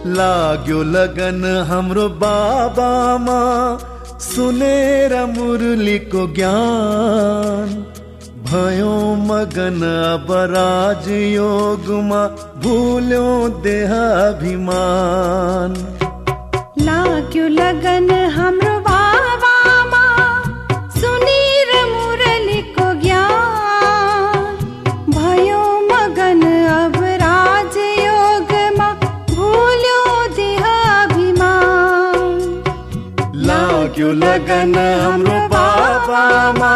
लाग्यो लगन हाम्रो बाबामा, सुनेर मुरलीको ज्ञान। भयो मगन अब राजयोगमा, भुल्यो देहाभिमान। लाग्यो लगन हाम्रो बाबामा, सुनेर मुरलीको ज्ञान। भयो मगन अब राजयोगमा, भुल्यो देहाभिमान। लाग्यो लगन हाम्रो बाबामा।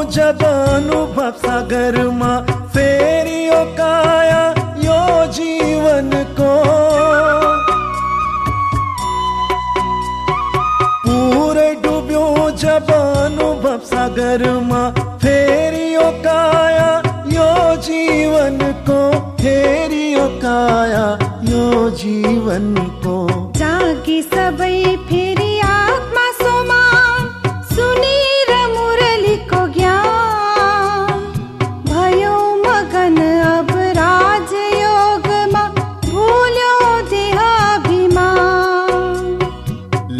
जब अनुभव सागरमा, फेरि यो काया यो जीवनको। पुरै डुब्यो जब अनुभव सागरमा, फेरि यो काया यो जीवनको। फेरि यो काया यो जीवनको। जागे सबै फेरि आत्मा समान, सुनेर मुरलीको ज्ञान। भयो मगन अब राजयोगमा, भुल्यो देहाभिमान।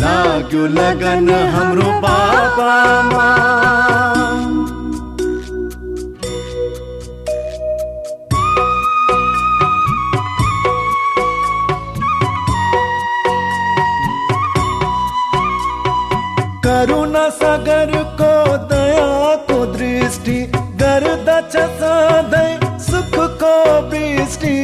लाग्यो लगन हाम्रो बाबामा। करुणा सागरको दयाको दृष्टि, गर्दछ सधैँ सुखको वृष्टि।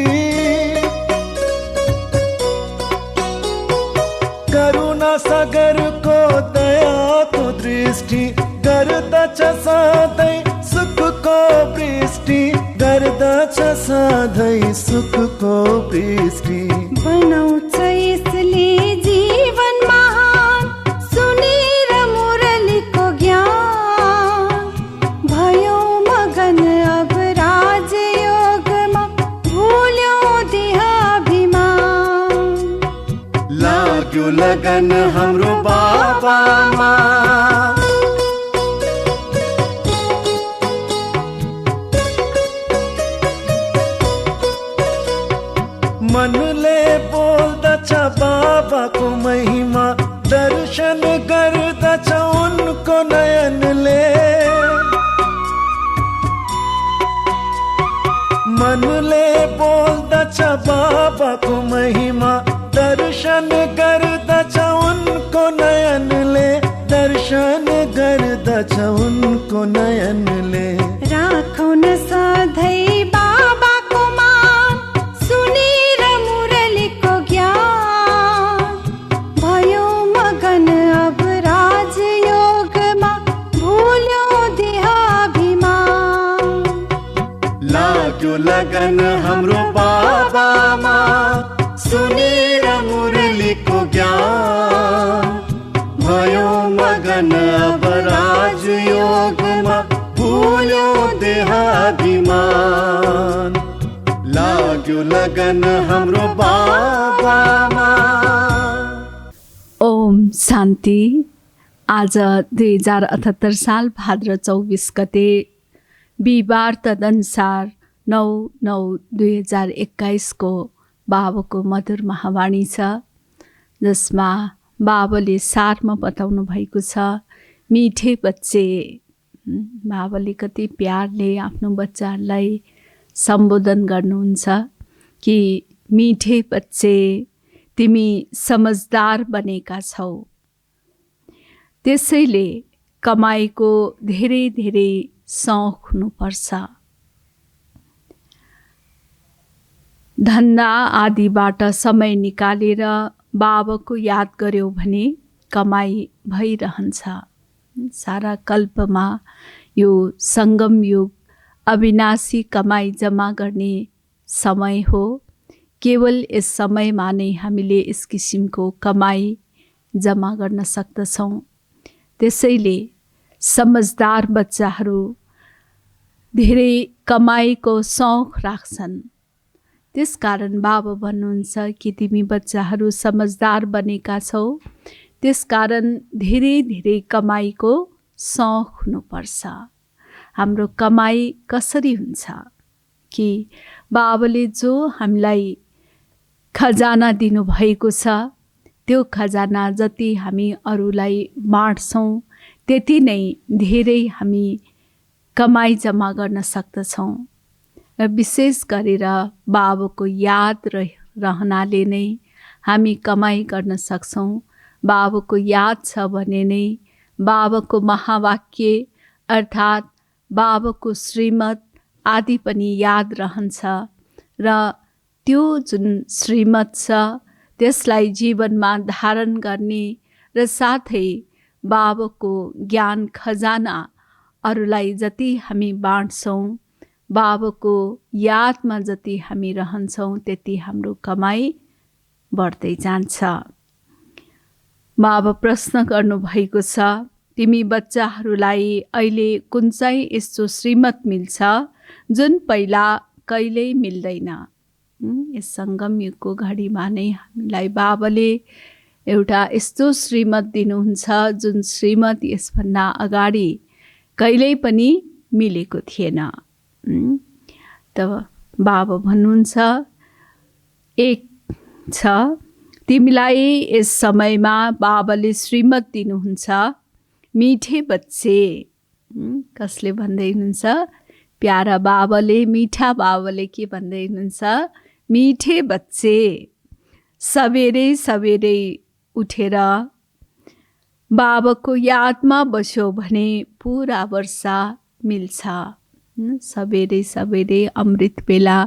करुणा सागरको दयाको दृष्टि, गर्दछ सधैँ सुखको वृष्टि। गर्दछ सधैँ सुखको वृष्टि। बनाउँछ यसले जीवन महान, सुनेर मुरलीको ज्ञान। भयो मगन अब राजयोगमा, भुल्यो देहाभिमान। लाग्यो लगन हाम्रो बाबामा। मनले बोल्दछ बाबाको महिमा, दर्शन गर्दछ उनको नयनले। मनले बोल्दछ बाबाको महिमा, दर्शन गर्दछ उनको नयनले। दर्शन गर्दछ उनको नयनले। राखौँ न सधैँ बाबाको मान, सुनेर मुरलीको ज्ञान। भयो मगन अब राजयोगमा, भुल्यो देहाभिमान। लाग्यो लगन हाम्रो बाबामा, सुनेर मुरलीको ज्ञान। भयो मगन अब राजयोगमा, भुल्यो देहाभिमान। लाग्यो लगन हाम्रो बाबामा। ओम शान्ति। आज 2078 साल भाद्र 24 गते बिहिबार, तदनुसार 9/9/2021 को बाबाको मधुर महावाणी छ, जसमा बाबाले सारमा बताउनु भएको छ, मिठे बच्चे। बाबाले कति प्यारले आफ्नो बच्चाहरूलाई सम्बोधन गर्नुहुन्छ कि मिठे बच्चे, तिमी समझदार बनेका छौ। त्यसैले कमाईको धेरै धेरै शौक हुनुपर्छ। धन्दा आदिबाट समय निकालेर बाबाको याद गर्यो भने कमाई भइरहन्छ। सारा कल्पमा यो सङ्गम युग अविनाशी कमाई जम्मा गर्ने समय हो। केवल यस समयमा नै हामीले यस किसिमको कमाई जम्मा गर्न सक्दछौँ। त्यसैले समझदार बच्चाहरू धेरै कमाईको शौक राख्छन्। त्यसकारण बाबा भन्नुहुन्छ कि तिमी बच्चाहरू समझदार बनेका छौ, त्यसकारण धेरै धेरै कमाईको शौक हुनुपर्छ। हाम्रो कमाई कसरी हुन्छ कि बाबाले जो हामीलाई खजाना दिनुभएको छ त्यो खजाना जति हामी अरूलाई बाँड्छौँ त्यति नै धेरै हामी कमाई जम्मा गर्न सक्दछौँ। र विशेष गरेर बाबाको याद रहनाले नै हामी कमाई गर्न सक्छौँ। बाबाको याद छ भने नै बाबाको महावाक्य अर्थात् बाबाको श्रीमत आदि पनि याद रहन्छ र त्यो जुन श्रीमत छ त्यसलाई जीवनमा धारण गर्ने र साथै बाबाको ज्ञान खजाना अरूलाई जति हामी बाँड्छौँ, बाबाको यादमा जति हामी रहन्छौँ त्यति हाम्रो कमाई बढ्दै जान्छ। बाबा प्रश्न गर्नुभएको छ, तिमी बच्चाहरूलाई अहिले कुन चाहिँ यस्तो श्रीमत मिल्छ जुन पहिला कहिल्यै मिल्दैन। यस सङ्गम युगको घडीमा नै हामीलाई बाबाले एउटा यस्तो श्रीमत दिनुहुन्छ जुन श्रीमत यसभन्दा अगाडि कहिल्यै पनि मिलेको थिएन। तब बाबा भन्नुहुन्छ, एक छ तिमीलाई यस समयमा बाबाले श्रीमत दिनुहुन्छ, मिठे बच्चे। कसले भन्दै हुनुहुन्छ? प्यारा बाबाले, मिठा बाबाले के भन्दै हुनुहुन्छ? मिठे बच्चे, सवेरै सवेरै उठेर बाबाको यादमा बस्यो भने पुरा वर्षा मिल्छ। सवेरै सवेरै अमृत बेला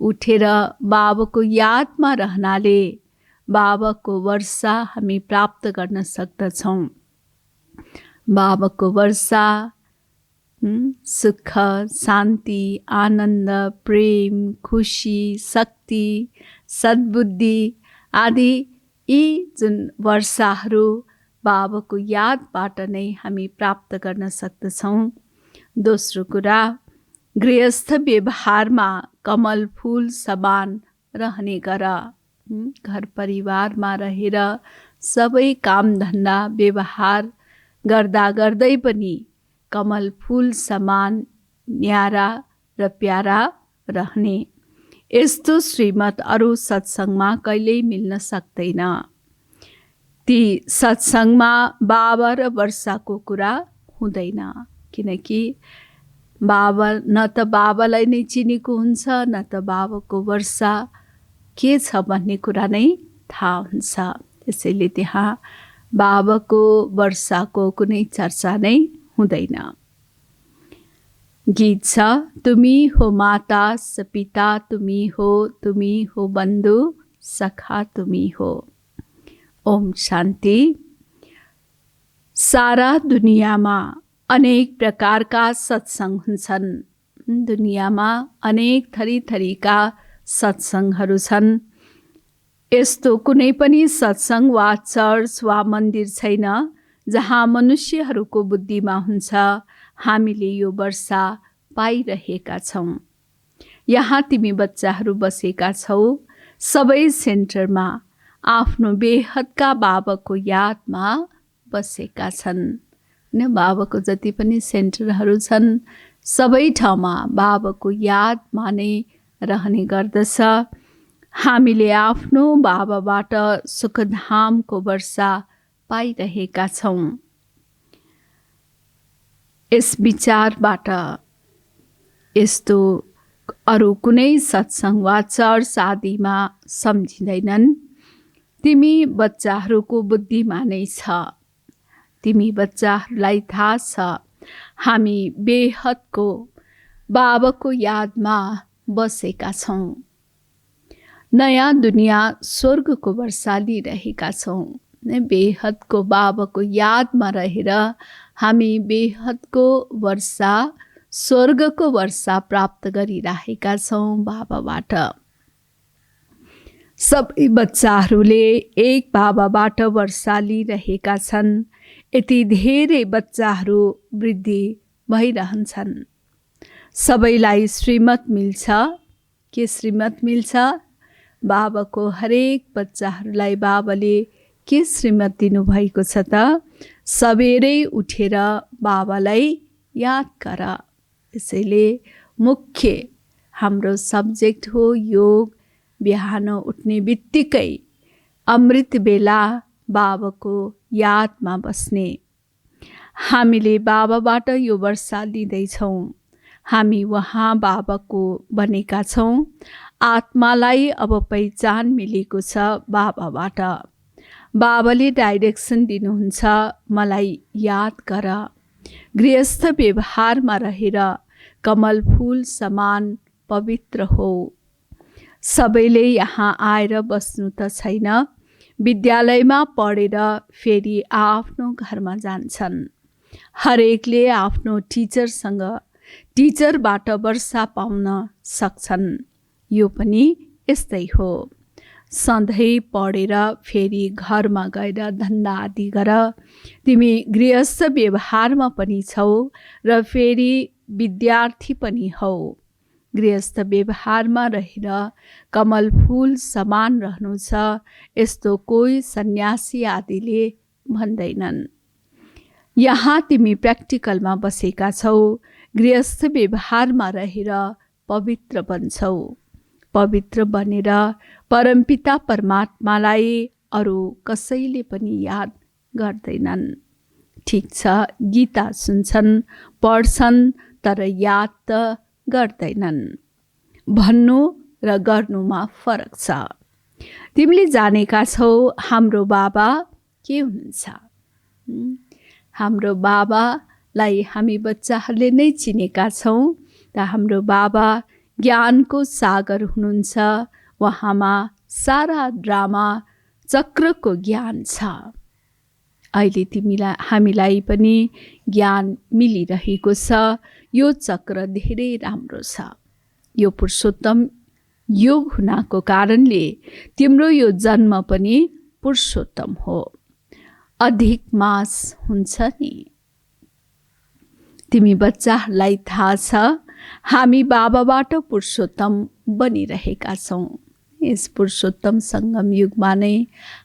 उठेर बाबाको यादमा रहनाले बाबाको वर्षा हामी प्राप्त गर्न सक्दछौँ। बाबाको वर्षा सुख, शान्ति, आनन्द, प्रेम, खुसी, शक्ति, सद्बुद्धि आदि यी जुन वर्षाहरू बाबाको यादबाट नै हामी प्राप्त गर्न सक्दछौँ। दोस्रो कुरा, गृहस्थ व्यवहारमा कमल फुल समान रहने गर। घर परिवारमा रहेर सबै कामधन्दा व्यवहार गर्दा गर्दै पनि कमल फुल समान न्यारा र प्यारा रहने। यस्तो श्रीमत अरू सत्सङ्गमा कहिल्यै मिल्न सक्दैन। ती सत्सङ्गमा बाबा र वर्षाको कुरा हुँदैन, किनकि बाबा न त बाबालाई नै चिनेको हुन्छ न त बाबाको वर्षा के छ भन्ने कुरा नै थाहा हुन्छ। त्यसैले त्यहाँ बाबाको वर्षाको कुनै चर्चा नै हुँदैन। गीत छ, तुमी हो माता पिता, तुमी हो बन्धु सखा, तुमी हो। ओम शान्ति। सारा दुनियाँमा अनेक प्रकारका सत्सङ्ग हुन्छन्। दुनियाँमा अनेक थरी थरीका सत्सङ्गहरू छन्। यस्तो कुनै पनि सत्सङ्ग वा चर्च वा मन्दिर छैन जहाँ मनुष्यहरूको बुद्धिमा हुन्छ हामीले यो वर्षा पाइरहेका छौँ। यहाँ तिमी बच्चाहरू बसेका छौ, सबै सेन्टरमा आफ्नो बेहदका बाबाको यादमा बसेका छन्। बाबाको जति पनि सेन्टरहरू छन् सबै ठाउँमा बाबाको यादमा नै रहने गर्दछ। हामीले आफ्नो बाबाबाट सुखधामको वर्षा पाइरहेका छौँ। यस विचारबाट यस्तो अरू कुनै सत्सङ्ग वा चर्च आदिमा सम्झिँदैनन्। तिमी बच्चाहरूको बुद्धिमा नै छ। तिमी बच्चाहरूलाई थाहा छ हामी बेहदको बाबाको यादमा बसेका छौँ। नयाँ दुनियाँ स्वर्गको वर्षा लिइरहेका छौँ। बेहदको बाबाको यादमा रहेर हामी बेहदको वर्षा, स्वर्गको वर्षा प्राप्त गरिरहेका छौँ बाबाबाट। सबै बच्चाहरूले एक बाबाबाट वर्षा लिइरहेका छन्। यति धेरै बच्चाहरू वृद्धि भइरहन्छन्। सबैलाई श्रीमत मिल्छ। के श्रीमत मिल्छ? बाबाको हरेक बच्चाहरूलाई बाबाले के श्रीमत दिनुभएको छ त? सबेरै उठेर बाबालाई याद गर। यसैले मुख्य हाम्रो सब्जेक्ट हो योग। बिहान उठ्ने बित्तिकै अमृत बेला बाबाको यादमा बस्ने। हामीले बाबाबाट यो वर्षा लिँदैछौँ। हामी उहाँ बाबाको बनेका छौँ। आत्मालाई अब पहिचान मिलेको छ बाबाबाट। बाबाले डाइरेक्सन दिनुहुन्छ, मलाई याद गर। गृहस्थ व्यवहारमा रहेर कमल फूल समान पवित्र हो। सबैले यहाँ आएर बस्नु त छैन, विद्यालयमा पढेर फेरि आफ्नो घरमा जान्छन्। हरेकले आफ्नो टिचरबाट वर्षा पाउन सक्छन्। यो पनि यस्तै हो। सधैँ पढेर फेरि घरमा गएर धन्दा आदि गर। तिमी गृहस्थ व्यवहारमा पनि छौ र फेरि विद्यार्थी पनि हौ। गृहस्थ व्यवहारमा रहेर कमल फूल समान रहनु छ, यस्तो कोही सन्यासी आदिले भन्दैनन्। यहाँ तिमी प्र्याक्टिकलमा बसेका छौ। गृहस्थ व्यवहारमा रहेर पवित्र बन्छौ। पवित्र बनेर परमपिता परमात्मालाई अरू कसैले पनि याद गर्दैनन्। ठिक छ, गीता सुन्छन्, पढ्छन्, तर याद त गर्दैनन्। भन्नु र गर्नुमा फरक छ। तिमीले जानेका छौ हाम्रो बाबा के हुनुहुन्छ। हाम्रो बाबालाई हामी बच्चाहरूले नै चिनेका छौँ। त हाम्रो बाबा ज्ञानको सागर हुनुहुन्छ। उहाँमा सारा ड्रामा चक्रको ज्ञान छ। अहिले हामीलाई पनि ज्ञान मिलिरहेको छ। यो चक्र धेरै राम्रो छ। यो पुरुषोत्तम योग हुनाको कारणले तिम्रो यो जन्म पनि पुरुषोत्तम हो। अधिक मास हुन्छ नि। तिमी बच्चाहरूलाई थाहा छ हामी बाबाबाट पुरुषोत्तम बनिरहेका छौँ। यस पुरुषोत्तम सङ्गम युगमा नै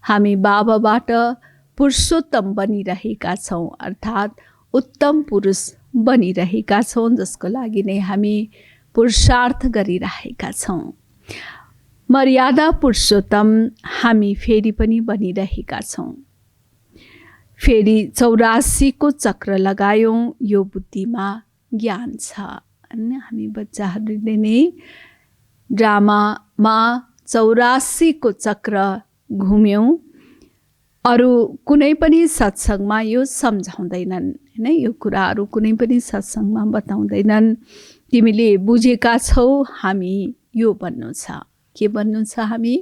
हामी बाबाबाट पुरुषोत्तम बनिरहेका छौँ, अर्थात् उत्तम पुरुष बनिरहेका छौँ, जसको लागि नै हामी पुरुषार्थ गरिरहेका छौँ। मर्यादा पुरुषोत्तम हामी फेरि पनि बनिरहेका छौँ। फेरि 84 को चक्र लगायौँ। यो बुद्धिमा ज्ञान छ। हामी बच्चाहरूले नै ड्रामामा 84 को चक्र घुम्यौँ। अरू कुनै पनि सत्सङ्गमा यो सम्झाउँदैनन् हैन। यो कुराहरू कुनै पनि सत्सङ्गमा बताउँदैनन्। तिमीले बुझेका छौ हामी यो बन्नु छ। के बन्नु छ? हामी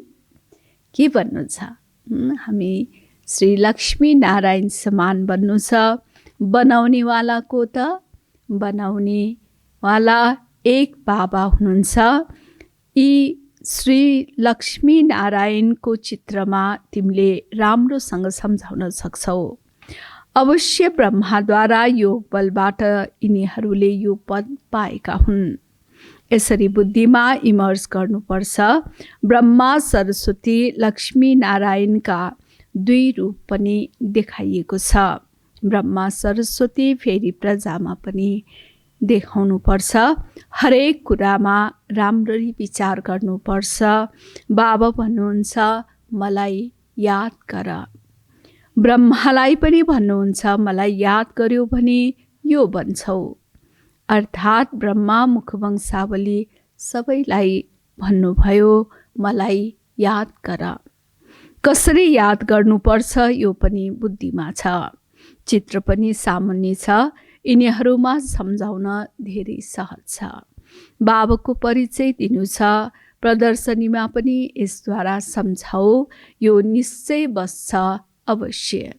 के बन्नु छ? हामी श्री लक्ष्मी नारायण समान बन्नु छ। बनाउनेवाला को त? बनाउनेवाला एक बाबा हुनुहुन्छ। यी श्री लक्ष्मी नारायणको चित्रमा तिमीले राम्रोसँग सम्झाउन सक्छौ। अवश्य ब्रह्माद्वारा योग बलबाट यिनीहरूले यो पद पाएका हुन्। यसरी बुद्धिमा इमर्ज गर्नुपर्छ। ब्रह्मा सरस्वती लक्ष्मी नारायणका 2 रूप पनि देखाइएको छ। ब्रह्मा सरस्वती फेरि प्रजामा पनि देखाउनुपर्छ। हरेक कुरामा राम्ररी विचार गर्नुपर्छ। बाबा भन्नुहुन्छ मलाई याद गर। ब्रह्मालाई पनि भन्नुहुन्छ मलाई याद गर्यो भने यो बन्छौ। अर्थात् ब्रह्मा मुखवंशावली सबैलाई भन्नुभयो मलाई याद गर। कसरी याद गर्नुपर्छ यो पनि बुद्धिमा छ। चित्र पनि सामान्य छ। यिनीहरूमा सम्झाउन धेरै सहज छ। बाबाको परिचय दिनु छ। प्रदर्शनीमा पनि यसद्वारा सम्झाऊ। यो निश्चय बस्छ अवश्य।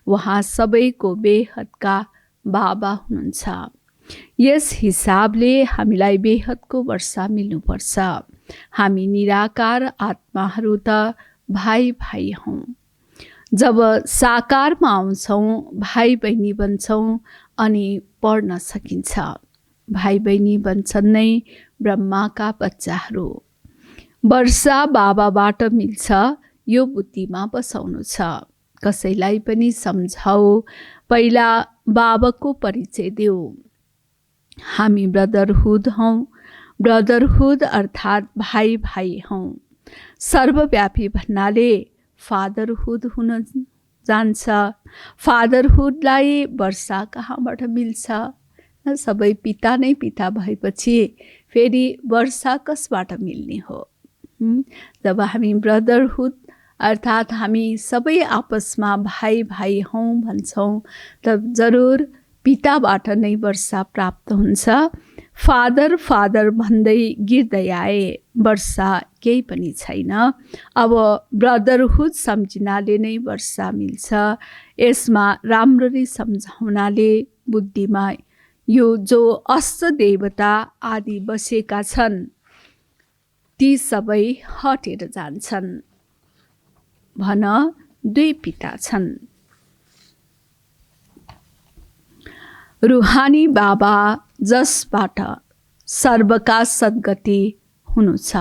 उहाँ सबैको बेहदका बाबा हुनुहुन्छ। यस हिसाबले हामीलाई बेहदको वर्षा मिल्नुपर्छ। हामी निराकार आत्माहरू त भाइ भाइ हौँ। जब साकारमा आउँछौँ भाइ बहिनी बन्छौँ अनि पढ्न सकिन्छ। भाइ बहिनी बन्छन् नै ब्रह्माका बच्चाहरू। वर्षा बाबाबाट मिल्छ। यो बुद्धिमा बसाउनु छ। कसैलाई पनि सम्झाऊ, पहिला बाबाको परिचय देऊ। हामी ब्रदरहुड हौँ। ब्रदरहुड अर्थात् भाइ भाइ हौँ। सर्वव्यापी भन्नाले फादरहुड हुन जान्छ। फादरहुडलाई वर्षा कहाँबाट मिल्छ? सबै पिता नै पिता भएपछि फेरि वर्षा कसबाट मिल्ने हो? जब हामी ब्रदरहुड अर्थात् हामी सबै आपसमा भाइ भाइ हौँ भन्छौँ, तब जरुर पिताबाट नै वर्षा प्राप्त हुन्छ। फादर फादर भन्दै गिर्दै आए, वर्षा केही पनि छैन। अब ब्रदरहुड सम्झिनाले नै वर्षा मिल्छ। यसमा राम्ररी सम्झाउनाले बुद्धिमा यो जो अष्ट देवता आदि बसेका छन् ती सबै हटेर जान्छन्। भन, दुई पिता छन्। रुहानी बाबा जसबाट सर्वका सद्गति हुनु छ,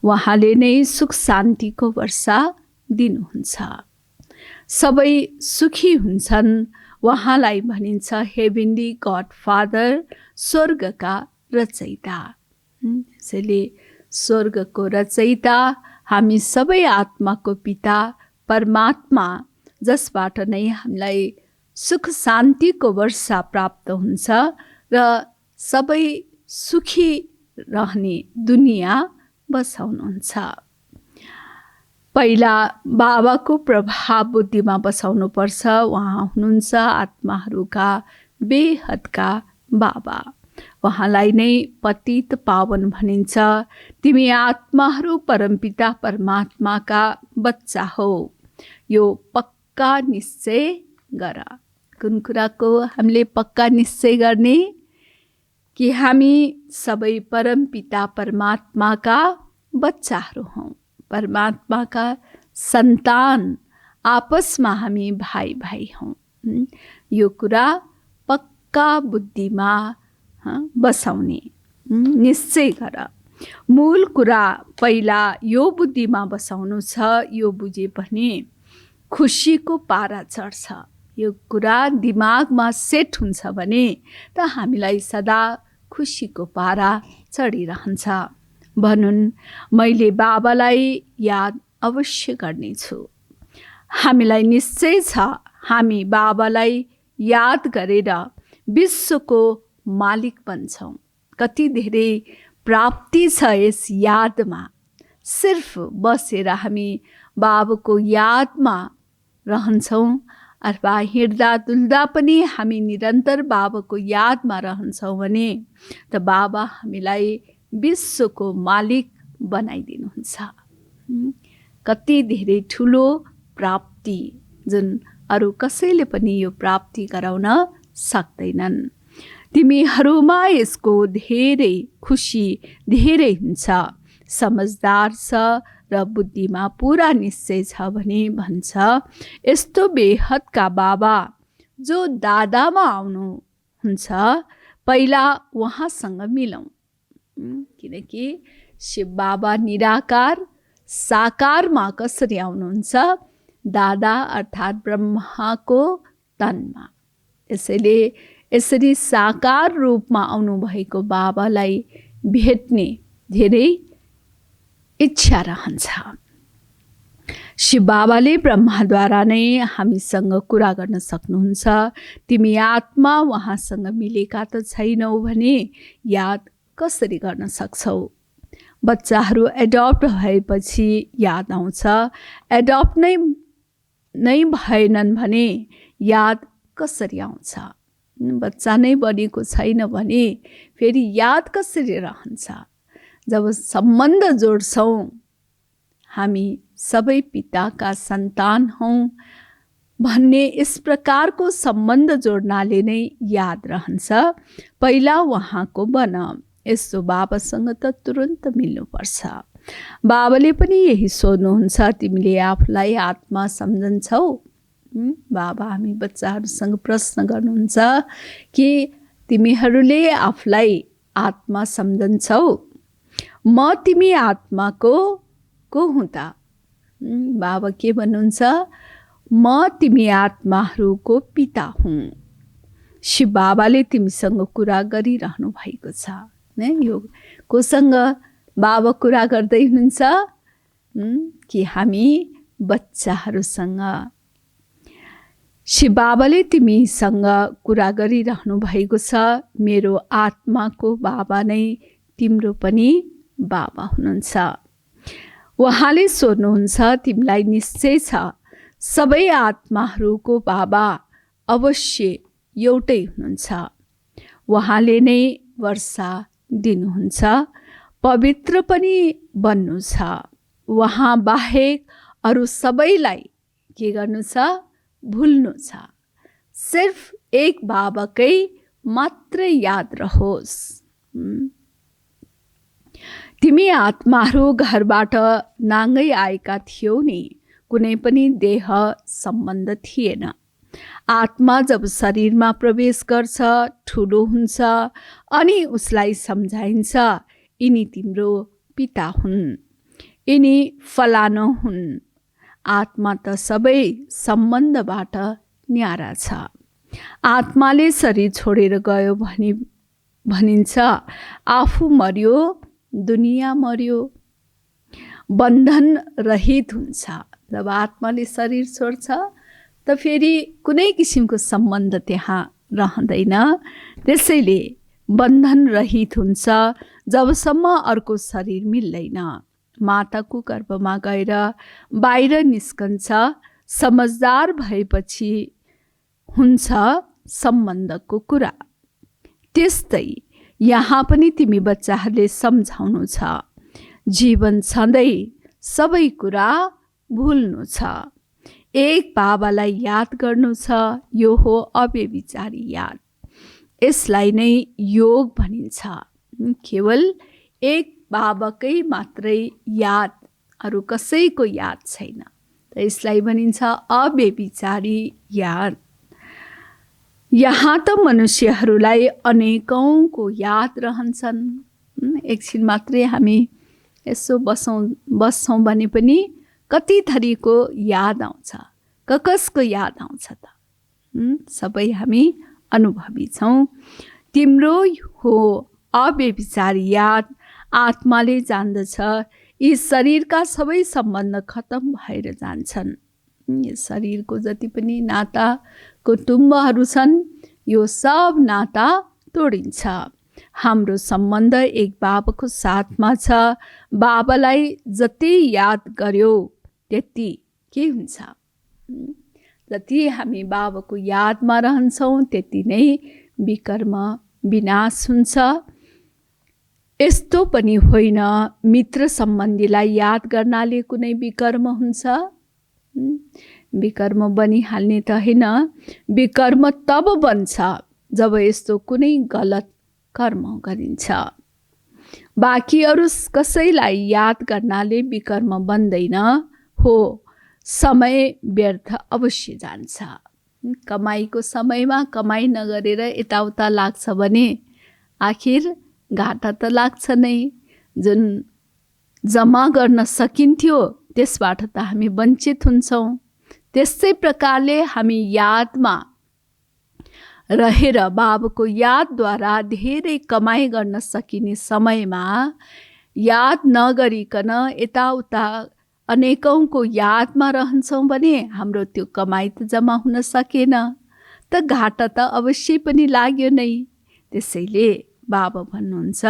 उहाँले नै सुख शान्तिको वर्षा दिनुहुन्छ। सबै सुखी हुन्छन्। उहाँलाई भनिन्छ हेभेनली गॉड फादर, स्वर्गका रचयिता। यसैले स्वर्गको रचयिता, हामी सबै आत्माको पिता परमात्मा, जसबाट नै हामीलाई सुख शान्तिको वर्षा प्राप्त हुन्छ र सबै सुखी रहने दुनिया बसाउनुहुन्छ। पहिला बाबाको प्रभाव बुद्धिमा बसाउनुपर्छ। उहाँ हुनुहुन्छ आत्माहरूका बेहदका बाबा। उहाँलाई नै पतित पावन भनिन्छ। तिमी आत्माहरू परमपिता परमात्माका बच्चा हो, यो पक्का निश्चय गर। कुन कुराको हामीले पक्का निश्चय गर्ने? कि हामी सबै परमपिता परमात्माका बच्चाहरू हौँ, परमात्माका सन्तान, आपसमा हामी भाइ भाइ हौँ। यो कुरा पक्का बुद्धिमा बसाउने निश्चय गर। मूल कुरा पहिला यो बुद्धिमा बसाउनु छ। यो बुझे पनि खुसीको पारा चढ्छ। यो कुरा दिमागमा सेट हुन्छ भने त हामीलाई सदा खुसीको पारा चढिरहन्छ। भनुन्, मैले बाबालाई याद अवश्य गर्नेछु। हामीलाई निश्चय छ हामी बाबालाई याद गरेर विश्वको मालिक बन्छौँ। कति धेरै प्राप्ति छ यस यादमा। सिर्फ बसेर हामी बाबाको यादमा रहन्छौँ अथवा हिँड्दा डुल्दा पनि हामी निरन्तर बाबाको यादमा रहन्छौँ भने त बाबा हामीलाई विश्वको मालिक बनाइदिनुहुन्छ। कति धेरै ठुलो प्राप्ति जुन अरू कसैले पनि यो प्राप्ति गराउन सक्दैनन्। तिमीहरूमा यसको धेरै खुसी धेरै हुन्छ। समझदार छ र बुद्धिमा पुरा निश्चय छ भने भन्छ, यस्तो बेहदका बाबा जो दादामा आउनुहुन्छ, पहिला उहाँसँग मिलौँ। किनकि शिव बाबा निराकार साकारमा कसरी आउनुहुन्छ? दादा अर्थात् ब्रह्माको तनमा। यसैले यसरी साकार रूपमा आउनुभएको बाबालाई भेट्ने धेरै इच्छा रहन्छ। शिव बाबाले ब्रह्माद्वारा नै हामीसँग कुरा गर्न सक्नुहुन्छ। तिमी आत्मा उहाँसँग मिलेका त छैनौ भने याद कसरी गर्न सक्छौ? बच्चाहरू एडप्ट भएपछि याद आउँछ। एडप्ट नै भएनन् भने याद कसरी आउँछ? बच्चा नै बनेको छैन भने फेरि याद कसरी रहन्छ? जब सम्बन्ध जोड्छौँ, हामी सबै पिताका सन्तान हौँ भन्ने यस प्रकारको सम्बन्ध जोड्नाले नै याद रहन्छ। पहिला उहाँको बन। यस्तो बाबासँग त तुरुन्त मिल्नुपर्छ। बाबाले पनि यही सोध्नुहुन्छ, तिमीले आफूलाई आत्मा सम्झन्छौ? बाबा हामी बच्चाहरूसँग प्रश्न गर्नुहुन्छ कि तिमीहरूले आफूलाई आत्मा सम्झन्छौ? म तिमी आत्माको को हुँ त? बाबा के भन्नुहुन्छ? म तिमी आत्माहरूको पिता हुँ। शिव बाबाले तिमीसँग कुरा गरिरहनु भएको छ नै। यो कोसँग बाबा कुरा गर्दै हुनुहुन्छ कि हामी बच्चाहरूसँग। शिव बाबाले तिमीसँग कुरा गरिरहनु भएको छ। मेरो आत्माको बाबा नै तिम्रो पनि बाबा हुनुहुन्छ। उहाँले सोध्नुहुन्छ तिमीलाई निश्चय छ सबै आत्माहरूको बाबा अवश्य एउटै हुनुहुन्छ। उहाँले नै वर्षा दिनुहुन्छ, पवित्र पनि बन्नु छ। उहाँ बाहेक अरू सबैलाई के गर्नु छ? भुल्नु छ। सिर्फ एक बाबाकै मात्र याद रहोस्। तिमी आत्माहरू घरबाट नाङ्गै आएका थियौ नि, कुनै पनि देह सम्बन्ध थिएन। आत्मा जब शरीरमा प्रवेश गर्छ, ठुलो हुन्छ अनि उसलाई सम्झाइन्छ यिनी तिम्रो पिता हुन्, यिनी फलानो हुन्। आत्मा त सबै सम्बन्धबाट न्यारा छ। आत्माले शरीर छोडेर गयो भनिन्छ आफू मर्यो, दुनियाँ मर्यो। बन्धन रहित हुन्छ। जब आत्माले शरीर छोड्छ त फेरि कुनै किसिमको सम्बन्ध त्यहाँ रहँदैन। त्यसैले बन्धन रहित हुन्छ जबसम्म अर्को शरीर मिल्दैन। माताको गर्भमा गएर बाहिर निस्कन्छ। समझदार भएपछि हुन्छ सम्बन्धको कुरा। त्यस्तै यहाँ पनि तिमी बच्चाहरूले सम्झाउनु छ, जीवन छँदै सबै कुरा भुल्नु छ। एक बाबालाई याद गर्नु छ। यो हो अव्यभिचारी याद। यसलाई नै योग भनिन्छ। केवल एक बाबाकै मात्रै याद, अरू कसैको याद छैन। यसलाई भनिन्छ अव्यभिचारी याद। यहाँ त मनुष्यहरूलाई अनेकौँको याद रहन्छन्। एकछिन मात्रै हामी यसो बस्छौँ भने पनि कति थरीको याद आउँछ। कसको याद आउँछ त? सबै हामी अनुभवी छौँ। तिम्रो हो अव्यभिचारी याद। आत्माले जान्दछ यी शरीरका सबै सम्बन्ध खतम भएर जान्छन्। यो शरीरको जति पनि नाता कुटुम्बहरू छन्, यो सब नाता तोडिन्छ। हाम्रो सम्बन्ध एक बाबाको साथमा छ। बाबालाई जति याद गर्यो त्यति के हुन्छ? जति हामी बाबाको यादमा रहन्छौँ त्यति नै विकर्म विनाश हुन्छ। यस्तो पनि होइन मित्र सम्बन्धीलाई याद गर्नाले कुनै विकर्म हुन्छ। विकर्म बनिहाल्ने त होइन। विकर्म तब बन्छ जब यस्तो कुनै गलत कर्म गरिन्छ। बाँकी अरू कसैलाई याद गर्नाले विकर्म बन्दैन। हो, समय व्यर्थ अवश्य जान्छ। कमाईको समयमा कमाई नगरेर यताउता लाग्छ भने आखिर घाटा त लाग्छ नै। जुन जम्मा गर्न सकिन्थ्यो त्यसबाट त हामी वञ्चित हुन्छौँ। त्यस्तै प्रकारले हामी यादमा रहेर बाबाको यादद्वारा धेरै कमाई गर्न सकिने समयमा याद नगरिकन यताउता अनेकौँको यादमा रहन्छौँ भने हाम्रो त्यो कमाई त जम्मा हुन सकेन, त घाटा त अवश्य पनि लाग्यो नै। त्यसैले बाबा भन्नुहुन्छ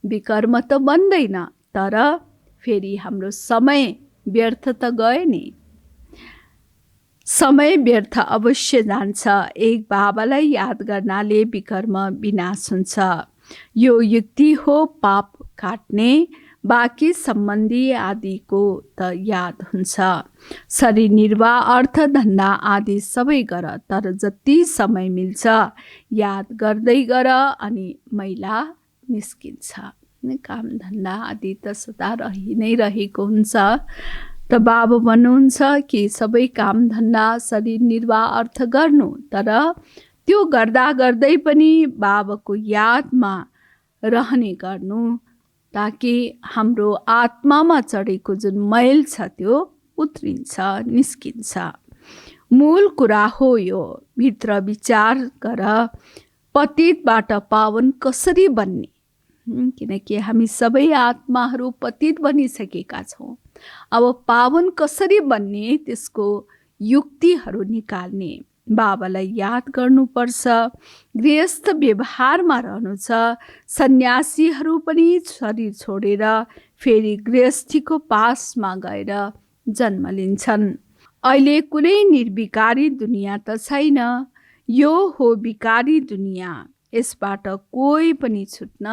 विकर्म त बन्दैन, तर फेरि हाम्रो समय व्यर्थ त गयो नि। समय व्यर्थ अवश्य जान्छ। एक बाबालाई याद गर्नाले विकर्म विनाश हुन्छ। यो युक्ति हो पाप काट्ने। बाँकी सम्बन्धी आदिको त याद हुन्छ। शरीर निर्वाह, अर्थ धन्दा आदि सबै गर, तर जति समय मिल्छ याद गर्दै गर अनि मैला निस्किन्छ। काम धन्दा आदि त सदा रहि नै रहेको हुन्छ। त बाबा भन्नुहुन्छ कि सबै काम धन्दा शरीर निर्वाह अर्थ गर्नु, तर त्यो गर्दा गर्दै पनि बाबाको यादमा रहने गर्नु, ताकि हाम्रो आत्मामा चढेको जुन मैल छ त्यो उत्रिन्छ, निस्किन्छ। मूल कुरा हो यो। भित्र विचार गर, पतितबाट पावन कसरी बन्ने? किनकि हामी सबै आत्माहरू पतित बनिसकेका छौँ। अब पावन कसरी बन्ने, त्यसको युक्तिहरू निकाल्ने। बाबालाई याद गर्नुपर्छ, गृहस्थ व्यवहारमा रहनु छ। सन्यासीहरू पनि शरीर छोडेर फेरि गृहस्थीको पासमा गएर जन्म लिन्छन्। अहिले कुनै निर्विकारी दुनियाँ त छैन, यो हो विकारी दुनियाँ। यसबाट कोही पनि छुट्न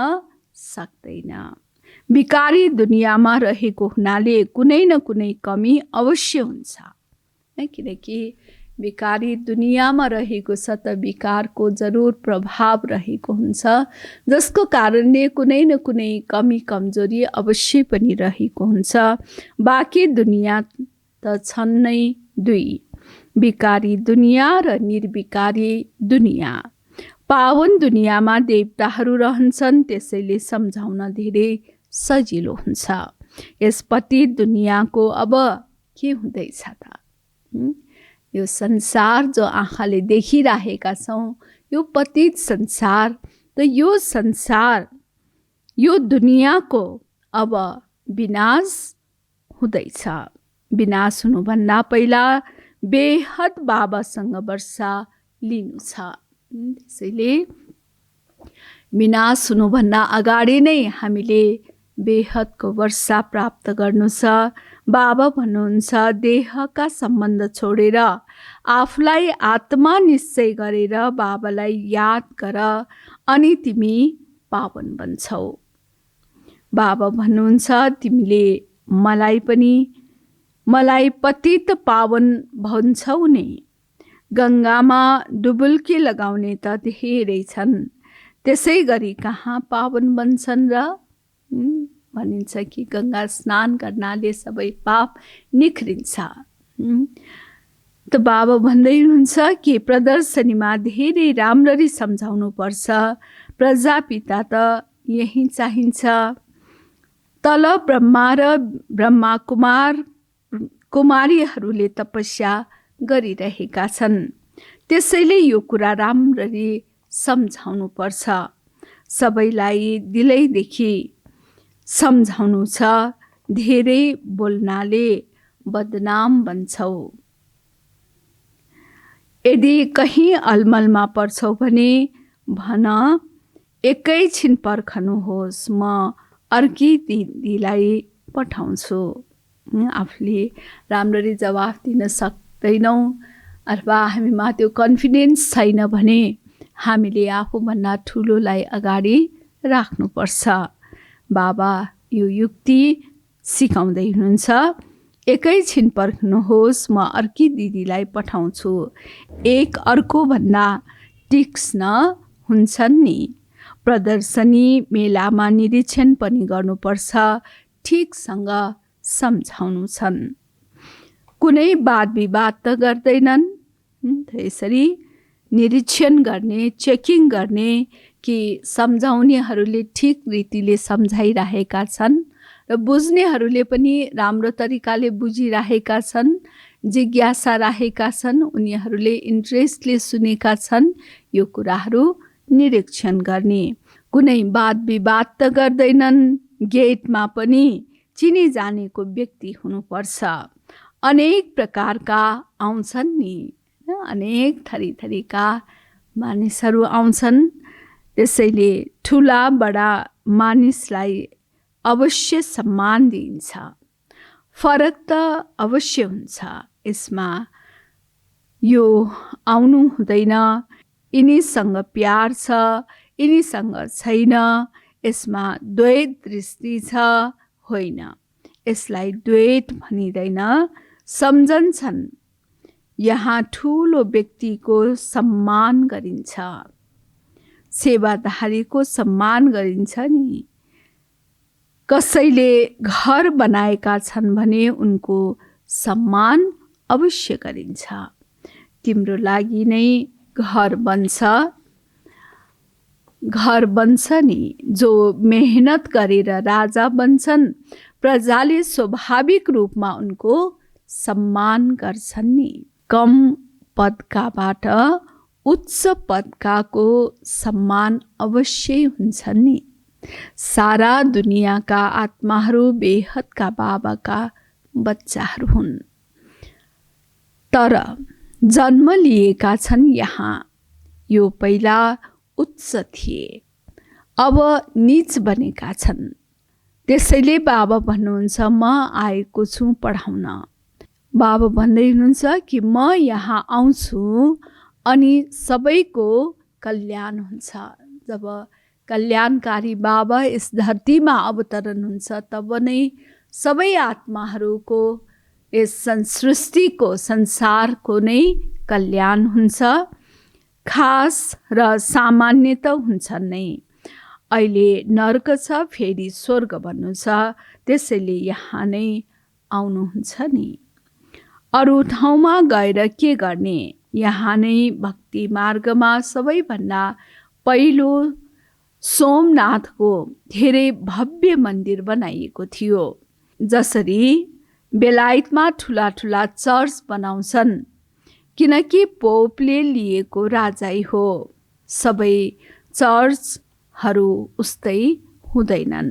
सक्दैन। विकारी दुनियाँमा रहेको हुनाले कुनै न कुनै कमी अवश्य हुन्छ, किनकि विकारी दुनियाँमा रहेको छ त विकारको जरुर प्रभाव रहेको हुन्छ, जसको कारणले कुनै न कुनै कमी कमजोरी अवश्य पनि रहेको हुन्छ। बाँकी दुनियाँ त छन् नै दुई, विकारी दुनियाँ र निर्विकारी दुनियाँ। पावन दुनियाँमा देवताहरू रहन्छन्, त्यसैले सम्झाउन धेरै सजिलो हुन्छ। यस पतित दुनियाँको अब के हुँदैछ त? यो संसार जो आँखाले देखिरहेका छौँ, यो पतित संसार, त यो संसार, यो दुनियाँको अब विनाश हुँदैछ। विनाश हुनुभन्दा पहिला बेहद बाबासँग वर्षा लिनु छ। त्यसैले विनाश हुनुभन्दा अगाडि नै हामीले बेहदको वर्षा प्राप्त गर्नु छ। बाबा भन्नुहुन्छ, देहका सम्बन्ध छोडेर आफूलाई आत्मा निश्चय गरेर बाबालाई याद गर, अनि तिमी पावन बन्छौ। बाबा भन्नुहुन्छ, तिमीले मलाई पतित पावन भन्छौ नै। गङ्गामा डुबुल्की लगाउने त धेरै छन्, त्यसै गरी कहाँ पावन बन्छन् र? भनिन्छ कि गङ्गा स्नान गर्नाले सबै पाप निख्रिन्छ। त बाबा भन्दै हुनुहुन्छ कि प्रदर्शनीमा धेरै राम्ररी सम्झाउनु पर्छ। प्रजापिता त यही चाहिन्छ। तल ब्रह्मा र ब्रह्मा कुमारीहरूले तपस्या गरिरहेका छन्, त्यसैले यो कुरा राम्ररी सम्झाउनु पर्छ। सबैलाई दिलैदेखि सम्झाउनु छ। धेरै बोल्नाले बदनाम बन्छौ। यदि कहीँ अलमलमा पर्छौ भने भन, एकैछिन पर्खनुहोस्, म अर्की दिदीलाई पठाउँछु। आफूले राम्ररी जवाफ दिन सक्दैनौँ अथवा हामीमा त्यो कन्फिडेन्स छैन भने हामीले आफूभन्दा ठुलोलाई अगाडि राख्नुपर्छ। बाबा यो युक्ति सिकाउँदै हुनुहुन्छ। एकैछिन पर्खनुहोस्, म अर्की दिदीलाई पठाउँछु। एक अर्को भन्दा तीक्ष्ण हुन्छन् नि। प्रदर्शनी मेलामा निरीक्षण पनि गर्नुपर्छ, ठिकसँग सम्झाउनु छन्। कुनै वाद विवाद त गर्दैनन्। यसरी निरीक्षण गर्ने, चेकिङ गर्ने कि सम्झाउनेहरूले ठिक रीतिले सम्झाइरहेका छन् र बुझ्नेहरूले पनि राम्रो तरिकाले बुझिरहेका छन्, जिज्ञासा राखेका छन्, उनीहरूले इन्ट्रेस्टले सुनेका छन्। यो कुराहरू निरीक्षण गर्ने। कुनै वाद विवाद त गर्दैनन्। गेटमा पनि चिनी जानेको व्यक्ति हुनुपर्छ। अनेक प्रकारका आउँछन् नि, अनेक थरीका मानिसहरू आउँछन्। त्यसैले ठुला बडा मानिसलाई अवश्य सम्मान दिइन्छ। फरक त अवश्य हुन्छ। यसमा यो आउनु हुँदैन, यिनीसँग प्यार छ, यिनीसँग छैन, यसमा द्वैत दृष्टि छ, होइन। यसलाई द्वैत भनिँदैन, सम्झन्छन्। यहाँ ठुलो व्यक्तिको सम्मान गरिन्छ, सेवाधारीको सम्मान गरिन्छ नि। कसैले घर बनाएका छन् भने उनको सम्मान अवश्य गरिन्छ। तिम्रो लागि नै घर बन्छ नि। जो मेहनत गरेर राजा बन्छन्, प्रजाले स्वाभाविक रूपमा उनको सम्मान गर्छन् नि। कम पदकाबाट उच्च पदकाको सम्मान अवश्य हुन्छ नि। सारा दुनियाँका आत्माहरू बेहदका बाबाका बच्चाहरू हुन्, तर जन्म लिएका छन् यहाँ। यो पहिला उच्च थिए, अब नीच बनेका छन्। त्यसैले बाबा भन्नुहुन्छ म आएको छु पढाउन। बाबा भन्दै हुनुहुन्छ कि म यहाँ आउँछु अनि सबैको कल्याण हुन्छ। जब कल्याणकारी बाबा यस धरतीमा अवतरण हुन्छ तब नै सबै आत्माहरूको यस सृष्टिको संसारको नै कल्याण हुन्छ। खास र सामान्य त हुन्छ नै। अहिले नर्क छ, फेरि स्वर्ग भन्नु छ, त्यसैले यहाँ नै आउनुहुन्छ नि। अरू ठाउँमा गएर के गर्ने? यहाँ नै भक्ति मार्गमा सबैभन्दा पहिलो सोमनाथको धेरै भव्य मन्दिर बनाइएको थियो। जसरी बेलायतमा ठुला ठुला चर्च बनाउँछन्, किनकि पोपले लिएको राजै हो। सबै चर्चहरू उस्तै हुँदैनन्,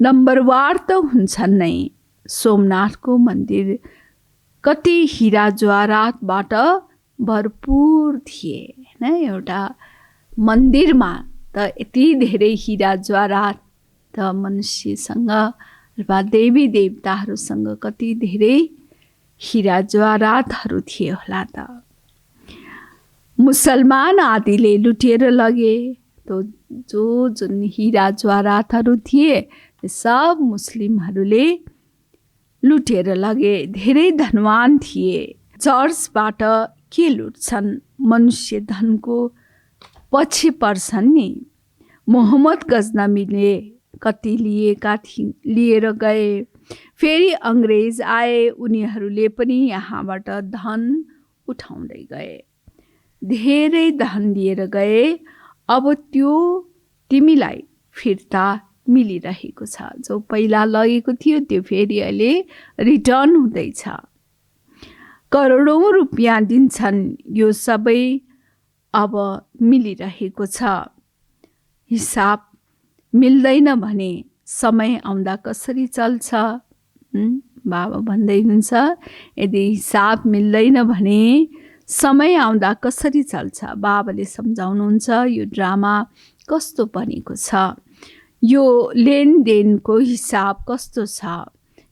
नम्बरवार त हुन्छन् नै। सोमनाथको मन्दिर कति हिरा जवाहरातबाट भरपूर थिए हैन। एउटा मन्दिरमा त यति धेरै हिरा जवाहरात त मनुष्यसँग वा देवी देवताहरूसँग कति धेरै हिरा जवाहरातहरू थिए होला त। मुसलमान आदिले लुटेर लगे तो जुन हिरा जवाहरातहरू थिए सब मुस्लिमहरूले लुटेर लगे। धेरै धनवान थिए। चर्चबाट के लुट्छन्? मनुष्य धनको पछि पर्छन् नि। मोहम्मद गजनबीले कति लिएर गए। फेरि अङ्ग्रेज आए, उनीहरूले पनि यहाँबाट धन उठाउँदै गए। धेरै धन लिएर गए। अब त्यो तिमीलाई फिर्ता मिलिरहेको छ। जो पहिला लगेको थियो त्यो फेरि अहिले रिटर्न हुँदैछ। करोडौँ रुपियाँ दिन्छन्, यो सबै अब मिलिरहेको छ। हिसाब मिल्दैन भने समय आउँदा कसरी चल्छ? बाबा भन्दै हुनुहुन्छ यदि हिसाब मिल्दैन भने समय आउँदा कसरी चल्छ? बाबाले सम्झाउनुहुन्छ यो ड्रामा कस्तो बनेको छ, यो लेनदेनको हिसाब कस्तो छ।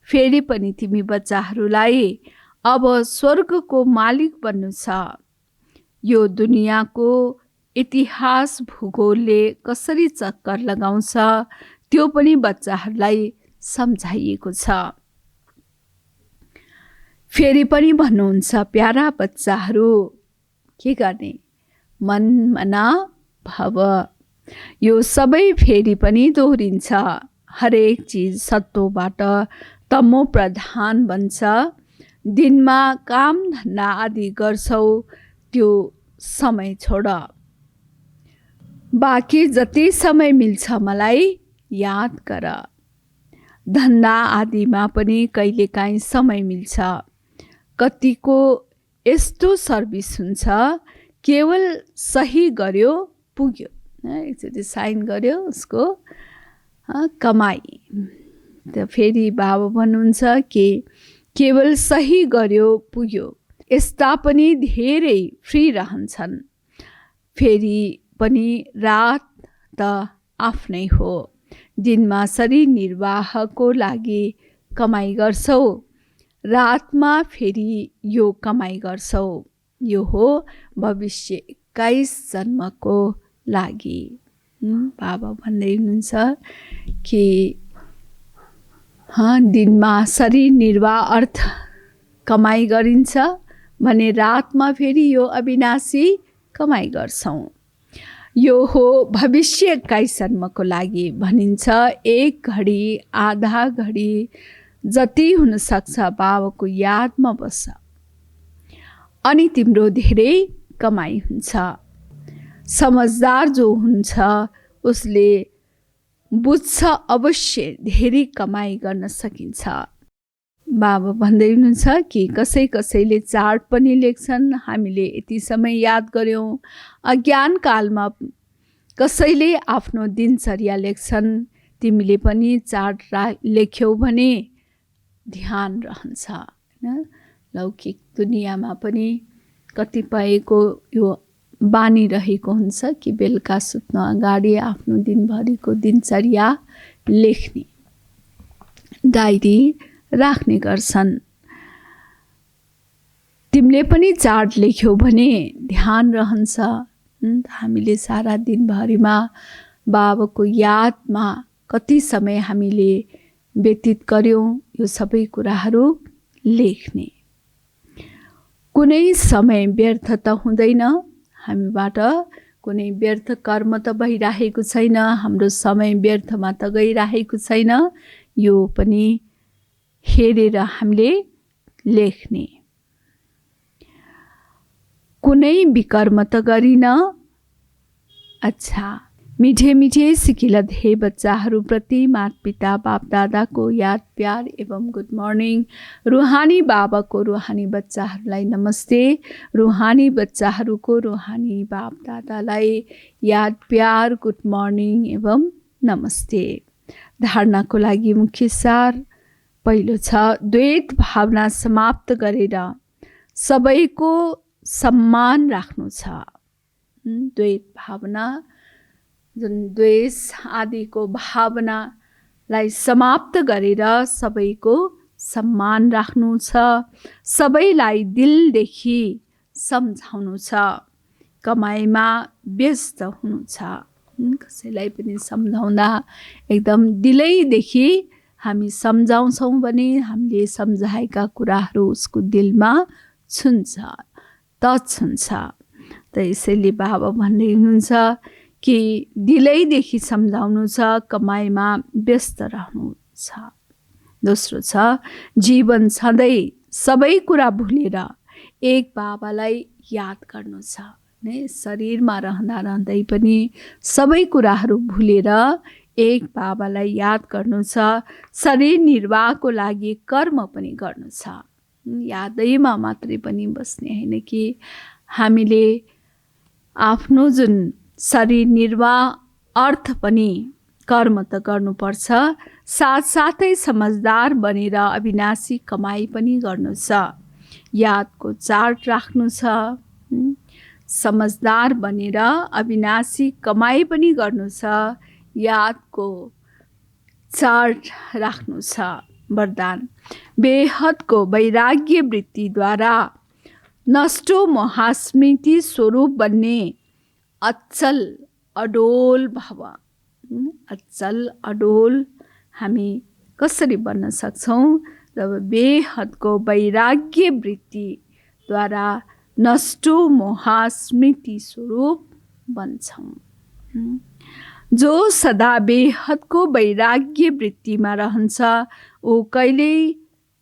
फेरि पनि तिमी बच्चाहरूलाई अब स्वर्गको मालिक बन्नु छ। यो दुनियाँको इतिहास भूगोलले कसरी चक्कर लगाउँछ त्यो पनि बच्चाहरूलाई सम्झाइएको छ। फेरि पनि भन्नुहुन्छ प्यारा बच्चाहरू के गर्ने? मन मना भव। यो सबै फेरि पनि दोहोरिन्छ। हरेक चिज सत्वबाट तमो प्रधान बन्छ। दिनमा काम धन्दा आदि गर्छौ, त्यो समय छोड। बाँकी जति समय मिल्छ मलाई याद गर। धन्दा आदिमा पनि कहिलेकाहीँ समय मिल्छ। कतिको यस्तो सर्भिस हुन्छ केवल सही गर्यो पुग्यो, एकचोटि साइन गर्यो उसको कमाई। त फेरि बाबा भन्नुहुन्छ कि केवल सही गर्यो पुग्यो। यस्ता पनि धेरै फ्री रहन्छन्। फेरि पनि रात त आफ्नै हो। दिनमा शरीर निर्वाहको लागि कमाई गर्छौ, रातमा फेरि यो कमाई गर्छौ। यो हो भविष्य 21 जन्मको लागि। बाबा भन्दै हुनुहुन्छ कि दिनमा शरीर निर्वाह अर्थ कमाई गरिन्छ भने रातमा फेरि यो अविनाशी कमाई गर्छौँ। यो हो भविष्य 21 जन्मको लागि भनिन्छ। 1 घडी आधा घडी जति हुन सक्छ बाबाको यादमा बस अनि तिम्रो धेरै कमाई हुन्छ। समझदार जो हुन्छ उसले बुझ्छ अवश्य धेरै कमाई गर्न सकिन्छ। बाबा भन्दै हुनुहुन्छ कि कसैले चाड पनि लेख्छन्, हामीले यति समय याद गऱ्यौँ। अज्ञान कालमा कसैले आफ्नो दिनचर्या लेख्छन्, तिमीले पनि चाड लेख्यौ भने ध्यान रहन्छ हैन। लौकिक दुनियाँमा पनि कतिपयको यो बानी रहेको हुन्छ कि बेलुका सुत्न अगाडि आफ्नो दिनभरिको दिनचर्या लेख्ने, डायरी राख्ने गर्छन्। तिमीले पनि चाड लेख्यौ भने ध्यान रहन्छ। हामीले सारा दिनभरिमा बाबाको यादमा कति समय हामीले व्यतीत गर्यौँ, यो सबै कुराहरू लेख्ने। कुनै समय व्यर्थ त हुँदैन, हामीबाट कुनै व्यर्थ कर्म त भइरहेको छैन, हाम्रो समय व्यर्थमा त गइरहेको छैन, यो पनि हेरेर हामीले लेख्ने। कुनै विकर्म त गरिन। अच्छा, मिठे मिठे सिकिलत हे बच्चाहरूप्रति माता-पिता बाप-दादाको याद प्यार एवं गुड मर्निङ। रुहानी बाबाको रुहानी बच्चाहरूलाई नमस्ते। रुहानी बच्चाहरूको रुहानी बाप-दादालाई याद प्यार गुड मर्निङ एवं नमस्ते। धारणाको लागि मुख्य सार पहिलो छ, द्वैत भावना समाप्त गरेर सबैको सम्मान राख्नु छ। द्वैत भावना, जुन द्वेष आदिको भावनालाई समाप्त गरेर सबैको सम्मान राख्नु छ। सबैलाई दिलदेखि सम्झाउनु छ। कमाइमा व्यस्त हुनु छ। कसैलाई पनि सम्झाउँदा एकदम दिलैदेखि हामी सम्झाउँछौँ भने हामीले सम्झाएका कुराहरू उसको दिलमा छुन्छ, टच हुन्छ। त यसैले बाबा भन्दै हुनुहुन्छ कि दिलैदेखि सम्झाउनु छ, कमाइमा व्यस्त रहनु छ। दोस्रो छ, जीवन सधैँ सबै कुरा भुलेर एक बाबालाई याद गर्नु छ। शरीरमा रहँदै पनि सबै कुराहरू भुलेर एक बाबालाई याद गर्नु छ। शरीर निर्वाहको लागि कर्म पनि गर्नु छ। यादैमा मात्रै पनि बस्ने होइन कि हामीले आफ्नो जुन शरीर निर्वाह अर्थ पनि कर्म त गर्नुपर्छ, साथसाथै समझदार बनेर अविनाशी कमाई पनि गर्नु छ। यादको चार्ट राख्नु छ। समझदार बनेर अविनाशी कमाई पनि गर्नु छ। यादको चार्ट राख्नु छ। वरदान, बेहदको वैराग्य वृत्तिद्वारा नष्टो महास्मृति स्वरूप बन्ने अचल अडोल भव। अचल अडोल हामी कसरी बन्न सक्छौँ? जब बेहदको वैराग्य वृत्तिद्वारा नष्टो महास्मृति स्वरूप बन्छौँ। जो सदा बेहदको वैराग्य वृत्तिमा रहन्छ, ऊ कहिल्यै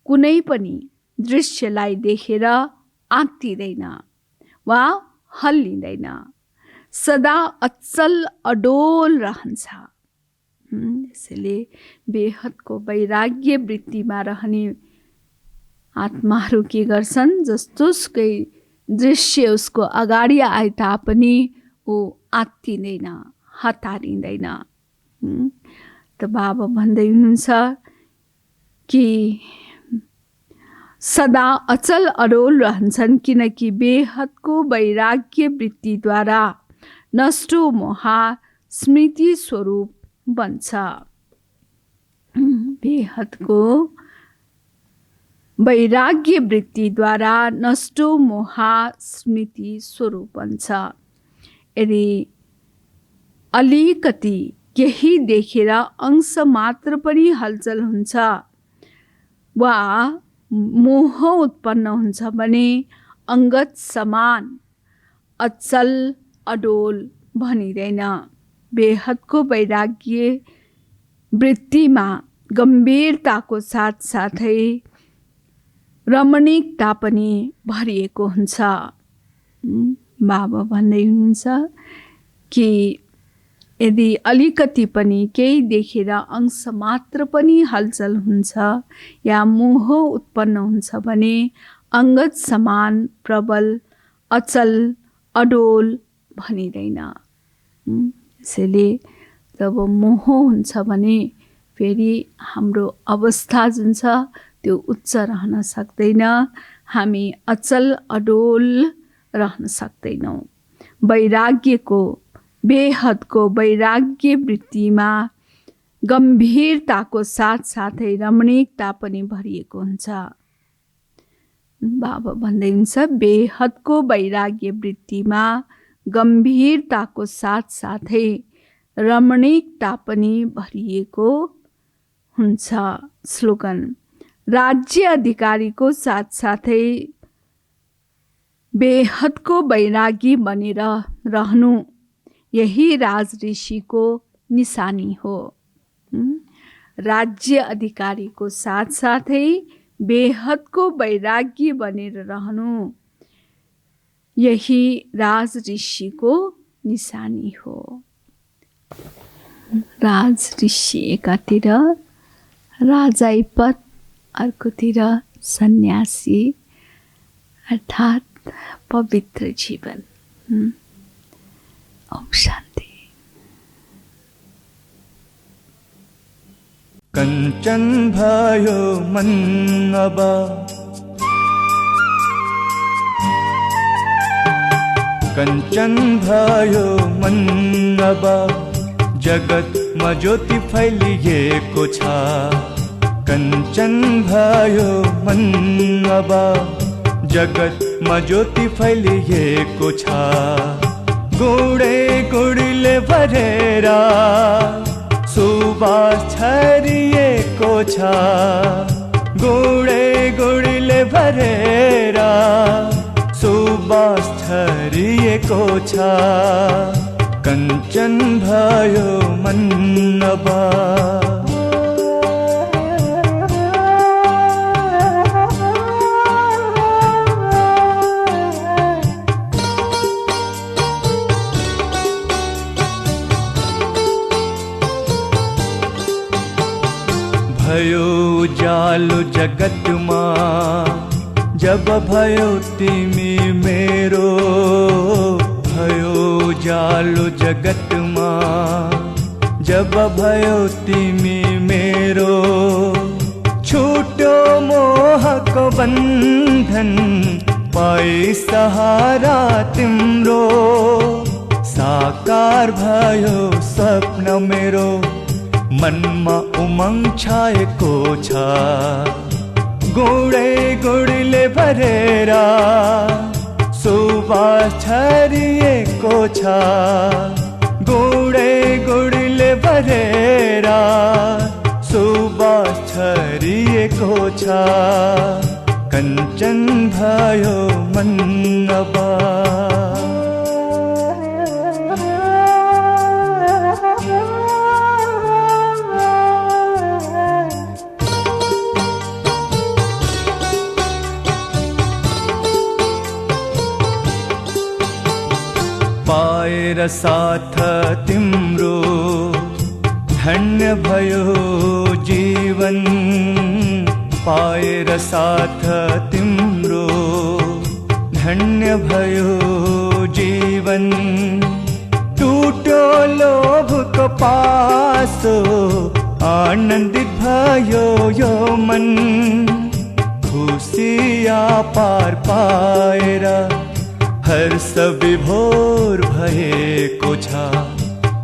कुनै पनि दृश्यलाई देखेर आत्तिदैन वा हल्लिँदैन, सदा अचल अडोल रहन्छ। यसैले बेहदको वैराग्य वृत्तिमा रहने आत्माहरू के गर्छन्? जस्तोसुकै दृश्य उसको अगाडि आए तापनि ऊ आत्तिँदैन, हतारिँदैन। त बाबा भन्दै हुनुहुन्छ कि सदा अचल अडोल रहन्छन्, किनकि बेहदको वैराग्य वृत्तिद्वारा नष्टो मोहा स्मृति स्वरूप बन्छ। बेहदको वैराग्य वृत्तिद्वारा नष्टो मोहा स्मृति स्वरूप बन्छ। यदि अलिकति केही देखेर अंश मात्र पनि हलचल हुन्छ वा मोह उत्पन्न हुन्छ भने अंगत समान अचल अडोल भनिँदैन। बेहदको वैराग्य वृत्तिमा गम्भीरताको साथसाथै रमणीकता पनि भरिएको हुन्छ। बाबा भन्दै हुनुहुन्छ कि यदि अलिकति पनि केही देखेर अंश मात्र पनि हलचल हुन्छ या मोह उत्पन्न हुन्छ भने अंगत समान प्रबल अचल अडोल भनिदैन। यसैले जब मोह हुन्छ भने फेरि हाम्रो अवस्था जुन छ त्यो उच्च रहन सक्दैन, हामी अचल अडोल रहन सक्दैनौँ। वैराग्यको बेहदको वैराग्य वृत्तिमा गम्भीरताको साथसाथै रमणीकता पनि भरिएको हुन्छ। बाबा भन्दै हुन्छ बेहदको वैराग्य वृत्तिमा गम्भीरताको साथसाथै रमणीकता पनि भरिएको हुन्छ। स्लोगन राज्य अधिकारीको साथसाथै बेहदको वैरागी बनेर रहनु यही राज ऋषिको निशानी हो। राज्य अधिकारीको साथसाथै बेहदको वैरागी बनेर रहनु यही राज ऋषिको निशानी हो। राज ऋषि एकातिर राजाई पद, अर्कोतिर सन्यासी अर्थात् पवित्र जीवन। ओम शान्ति। कंचन भयो मन अब, कंचन भयो मन अब, जगतमा ज्योति फैलिएको छ। कंचन भयो मन अब, जगतमा ज्योति फैलिएको छ। गुडे गुडीले भरेर सुबास छरिएको छ। गुडे गुडीले भरेर सुबास छरिएको छ। कंचन भयो मन अब, भयो उजालो जगतमा जब भयो तिमी मेरो। भयो उजालो जगतमा जब भयो तिमी मेरो। छुट्यो मोहको बन्धन पाई सहारा तिम्रो। साकार भयो सपना मेरो, मनमा उमंग छाएको छ। गुडे गुडीले भरेर सुबास छरिएको छ। गुडे गुडीले भरेर सुबास छरिएको छ। कंचन भयो मन अब, पाएर साथ तिम्रो धन्य भयो जीवन। पाएर साथ तिम्रो धन्य भयो जीवन। टुट्यो लोभको पासो आनन्दित भयो यो मन। खुसिया पार पाएर हर्ष विभोर भएको छ।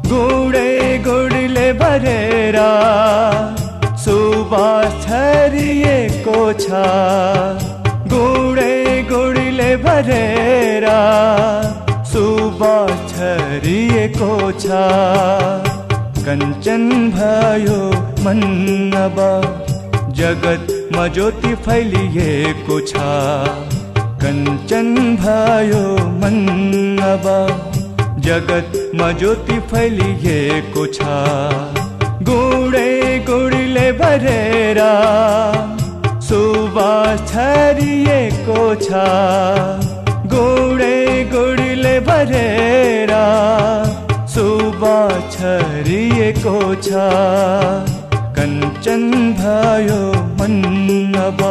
गुडे गुडीले भरेर सुबास छरिएको छ। गुडे गुडीले भरेर सुबास छरिएको छ। कंचन भयो मन अब, जगतमा ज्योति फैलिएको छ। कंचन भयो मन अब, जगतमा ज्योति फैलिएको छ। गुडे गुडीले भरेर सुबास छरिएको छ। गुडे गुडीले भरेर सुबास छरिएको छ, कञ्चन भयो मन अब।